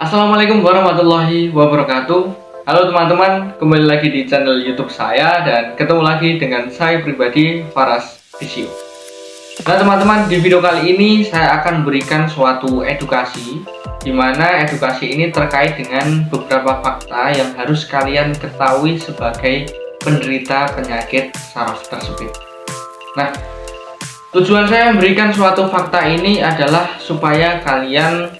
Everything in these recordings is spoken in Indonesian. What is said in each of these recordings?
Assalamualaikum warahmatullahi wabarakatuh. Halo teman-teman, kembali lagi di channel YouTube saya dan ketemu lagi dengan saya pribadi, Faras Visio. Nah teman-teman, di video kali ini saya akan berikan suatu edukasi, di mana edukasi ini terkait dengan beberapa fakta yang harus kalian ketahui sebagai penderita penyakit saraf tersebut. Nah, tujuan saya memberikan suatu fakta ini adalah supaya kalian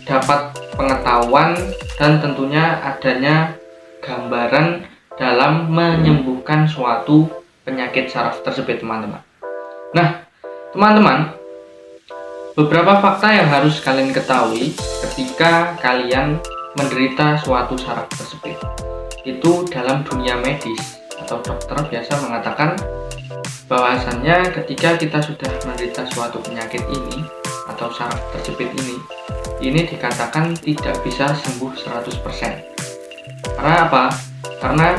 dapat pengetahuan dan tentunya adanya gambaran dalam menyembuhkan suatu penyakit saraf tersebut, teman-teman. Nah, teman-teman, beberapa fakta yang harus kalian ketahui ketika kalian menderita suatu saraf tersebut. Itu dalam dunia medis atau dokter biasa mengatakan bahwasannya ketika kita sudah menderita suatu penyakit ini atau saraf tersebut ini dikatakan tidak bisa sembuh 100%. Karena apa? Karena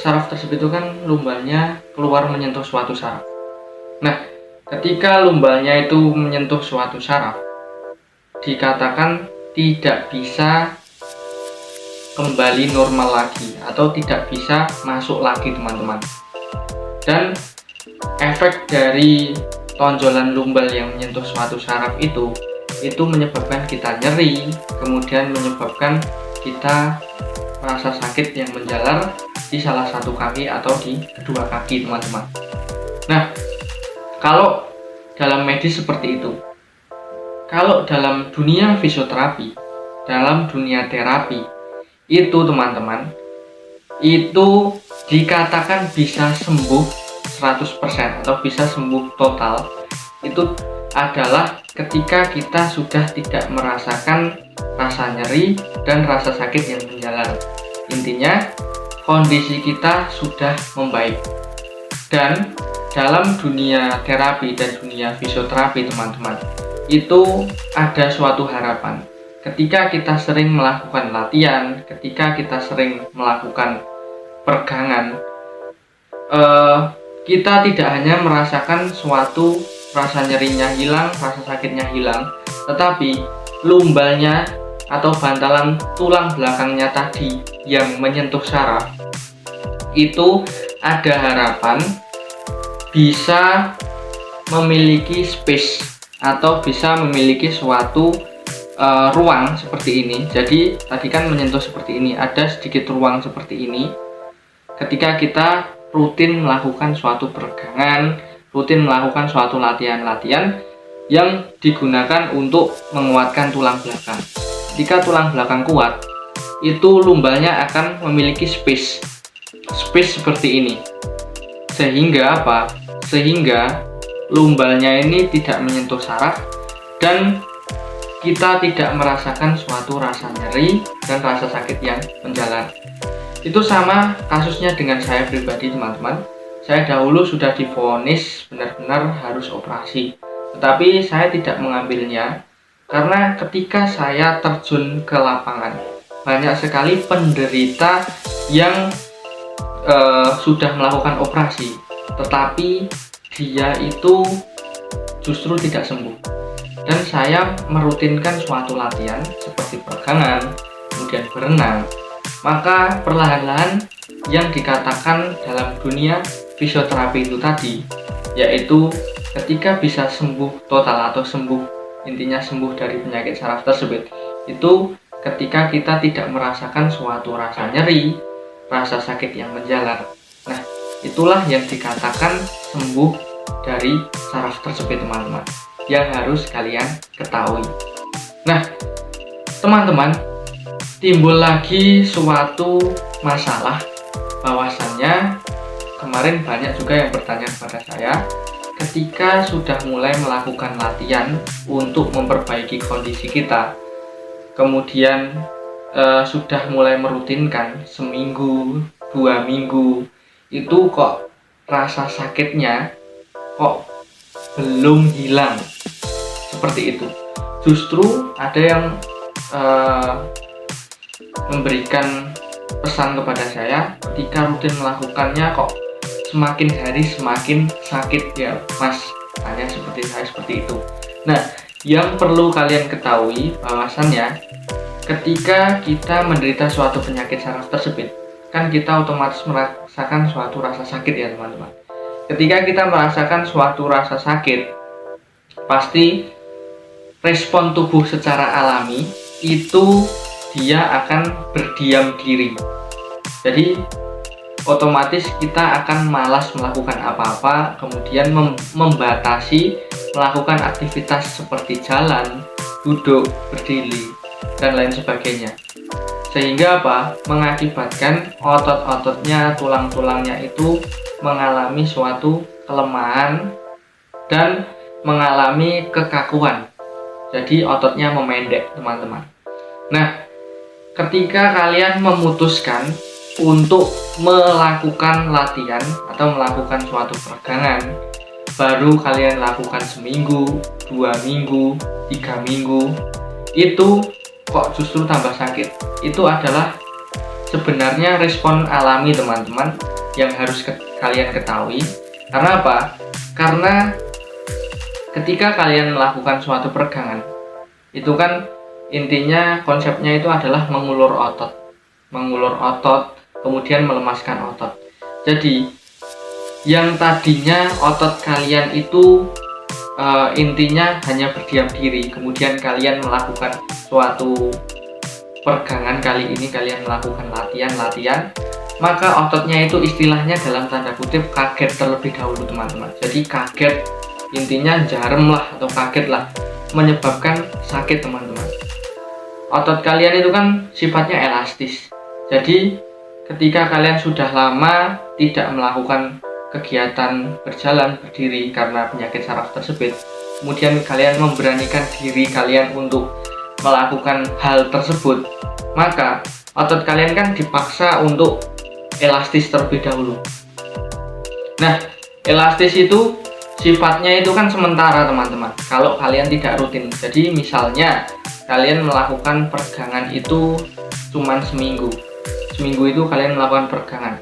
saraf tersebut itu kan lumbalnya keluar menyentuh suatu saraf. Nah, ketika lumbalnya itu menyentuh suatu saraf, dikatakan tidak bisa kembali normal lagi atau tidak bisa masuk lagi, teman-teman. Dan efek dari tonjolan lumbal yang menyentuh suatu saraf itu menyebabkan kita nyeri, kemudian menyebabkan kita merasa sakit yang menjalar di salah satu kaki atau di kedua kaki, teman-teman. Nah, kalau dalam medis seperti itu, kalau dalam dunia fisioterapi, dalam dunia terapi, itu teman-teman, itu dikatakan bisa sembuh 100% atau bisa sembuh total, itu adalah ketika kita sudah tidak merasakan rasa nyeri dan rasa sakit yang menjalar. Intinya, kondisi kita sudah membaik. Dan dalam dunia terapi dan dunia fisioterapi, teman-teman, itu ada suatu harapan. Ketika kita sering melakukan latihan, ketika kita sering melakukan peregangan, kita tidak hanya merasakan suatu rasa nyerinya hilang, rasa sakitnya hilang, tetapi lumbalnya atau bantalan tulang belakangnya tadi yang menyentuh saraf itu ada harapan bisa memiliki space atau bisa memiliki suatu ruang seperti ini. Jadi tadi kan menyentuh seperti ini, ada sedikit ruang seperti ini ketika kita rutin melakukan suatu peregangan, rutin melakukan suatu latihan-latihan yang digunakan untuk menguatkan tulang belakang. Jika tulang belakang kuat, itu lumbalnya akan memiliki space seperti ini. Sehingga apa? Sehingga lumbalnya ini tidak menyentuh saraf dan kita tidak merasakan suatu rasa nyeri dan rasa sakit yang menjalar. Itu sama kasusnya dengan saya pribadi, teman-teman. Saya dahulu sudah divonis benar-benar harus operasi, tetapi saya tidak mengambilnya karena ketika saya terjun ke lapangan, banyak sekali penderita yang sudah melakukan operasi, tetapi dia itu justru tidak sembuh. Dan saya merutinkan suatu latihan seperti peregangan, kemudian berenang, maka perlahan-lahan yang dikatakan dalam dunia fisioterapi itu tadi, yaitu ketika bisa sembuh total atau sembuh, intinya sembuh dari penyakit saraf tersebut, itu ketika kita tidak merasakan suatu rasa nyeri, rasa sakit yang menjalar. Nah, itulah yang dikatakan sembuh dari saraf tersebut, teman-teman, yang harus kalian ketahui. Nah, teman-teman, timbul lagi suatu masalah bahwasannya kemarin banyak juga yang bertanya kepada saya ketika sudah mulai melakukan latihan untuk memperbaiki kondisi kita, kemudian sudah mulai merutinkan seminggu, 2 minggu, itu kok rasa sakitnya kok belum hilang seperti itu. Justru ada yang memberikan pesan kepada saya ketika rutin melakukannya kok semakin hari semakin sakit ya mas, hanya seperti saya seperti itu. Nah, yang perlu kalian ketahui bahwasannya ketika kita menderita suatu penyakit saraf tersebut, kan kita otomatis merasakan suatu rasa sakit ya teman-teman. Ketika kita merasakan suatu rasa sakit, pasti respon tubuh secara alami itu dia akan berdiam diri. Jadi otomatis kita akan malas melakukan apa-apa, kemudian membatasi melakukan aktivitas seperti jalan, duduk, berdiri, dan lain sebagainya. Sehingga apa? Mengakibatkan otot-ototnya, tulang-tulangnya itu mengalami suatu kelemahan dan mengalami kekakuan. Jadi ototnya memendek, teman-teman. Nah, ketika kalian memutuskan untuk melakukan latihan atau melakukan suatu peregangan, baru kalian lakukan seminggu, 2 minggu, 3 minggu, itu kok justru tambah sakit. Itu adalah sebenarnya respon alami teman-teman yang harus kalian ketahui. Karena apa? Karena ketika kalian melakukan suatu peregangan, itu kan intinya konsepnya itu adalah mengulur otot, kemudian melemaskan otot. Jadi yang tadinya otot kalian itu intinya hanya berdiam diri, kemudian kalian melakukan suatu peregangan, kali ini kalian melakukan latihan, maka ototnya itu istilahnya dalam tanda kutip kaget terlebih dahulu teman-teman. Jadi kaget, intinya jarem lah atau kaget lah, menyebabkan sakit teman-teman. Otot kalian itu kan sifatnya elastis, jadi ketika kalian sudah lama tidak melakukan kegiatan berjalan, berdiri karena penyakit saraf tersebut, kemudian kalian memberanikan diri kalian untuk melakukan hal tersebut, maka otot kalian kan dipaksa untuk elastis terlebih dahulu. Nah, elastis itu sifatnya itu kan sementara teman-teman, kalau kalian tidak rutin. Jadi misalnya kalian melakukan peregangan itu cuman seminggu itu kalian melakukan peregangan,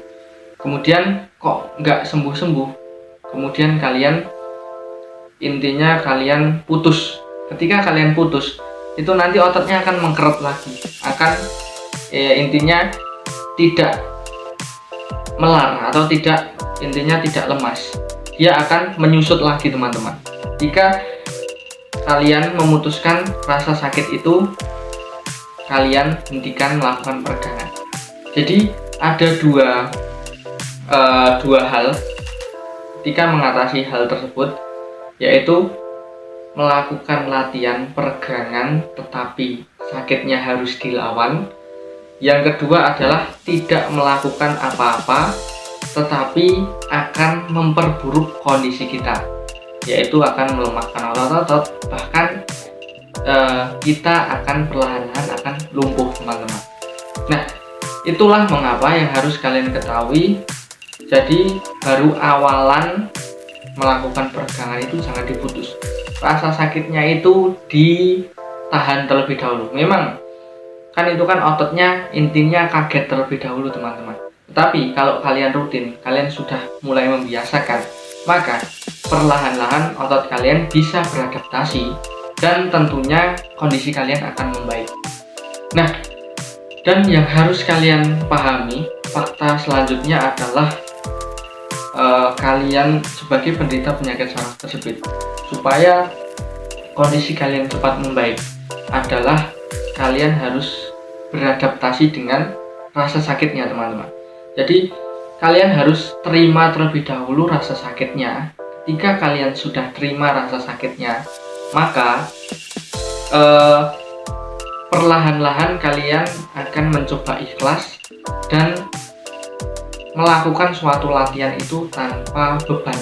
kemudian kok nggak sembuh-sembuh, kemudian kalian intinya kalian putus. Ketika kalian putus, itu nanti ototnya akan mengkerut lagi, akan intinya tidak melar atau tidak, intinya tidak lemas, dia akan menyusut lagi teman-teman. Jika kalian memutuskan rasa sakit itu, kalian hentikan melakukan peregangan. Jadi ada dua hal ketika mengatasi hal tersebut, yaitu melakukan latihan peregangan tetapi sakitnya harus dilawan. Yang kedua adalah tidak melakukan apa-apa tetapi akan memperburuk kondisi kita, yaitu akan melemahkan otot-otot, bahkan kita akan perlahan-lahan akan lumpuh teman-teman. Nah, itulah mengapa yang harus kalian ketahui. Jadi baru awalan melakukan peregangan itu jangan diputus. Rasa sakitnya itu ditahan terlebih dahulu. Memang kan itu kan ototnya intinya kaget terlebih dahulu teman-teman. Tetapi kalau kalian rutin, kalian sudah mulai membiasakan, maka perlahan-lahan otot kalian bisa beradaptasi dan tentunya kondisi kalian akan membaik. Nah, dan yang harus kalian pahami, fakta selanjutnya adalah kalian sebagai penderita penyakit saraf tersebut, supaya kondisi kalian cepat membaik, adalah kalian harus beradaptasi dengan rasa sakitnya teman-teman. Jadi kalian harus terima terlebih dahulu rasa sakitnya. Ketika kalian sudah terima rasa sakitnya, maka perlahan-lahan kalian akan mencoba ikhlas dan melakukan suatu latihan itu tanpa beban.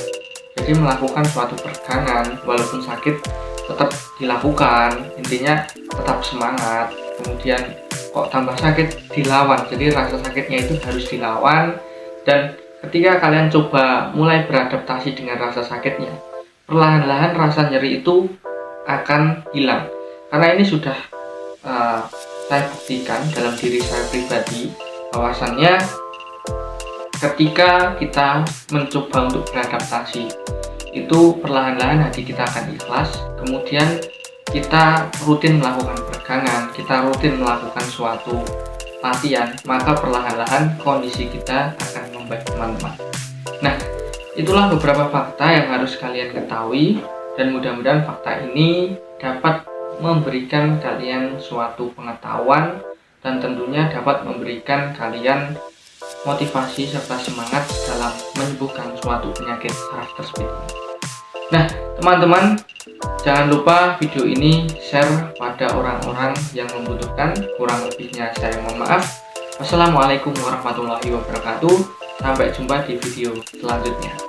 Jadi melakukan suatu peregangan walaupun sakit tetap dilakukan, intinya tetap semangat. Kemudian kok tambah sakit, dilawan. Jadi rasa sakitnya itu harus dilawan, dan ketika kalian coba mulai beradaptasi dengan rasa sakitnya, perlahan-lahan rasa nyeri itu akan hilang. Karena ini sudah saya buktikan dalam diri saya pribadi, bahwasannya ketika kita mencoba untuk beradaptasi, itu perlahan-lahan hati kita akan ikhlas, kemudian kita rutin melakukan peregangan, kita rutin melakukan suatu latihan, maka perlahan-lahan kondisi kita akan membaik, teman-teman. Nah, itulah beberapa fakta yang harus kalian ketahui, dan mudah-mudahan fakta ini dapat memberikan kalian suatu pengetahuan dan tentunya dapat memberikan kalian motivasi serta semangat dalam menyembuhkan suatu penyakit karakter speed ini. Nah, teman-teman, jangan lupa video ini share pada orang-orang yang membutuhkan. Kurang lebihnya saya mohon maaf. Wassalamualaikum warahmatullahi wabarakatuh. Sampai jumpa di video selanjutnya.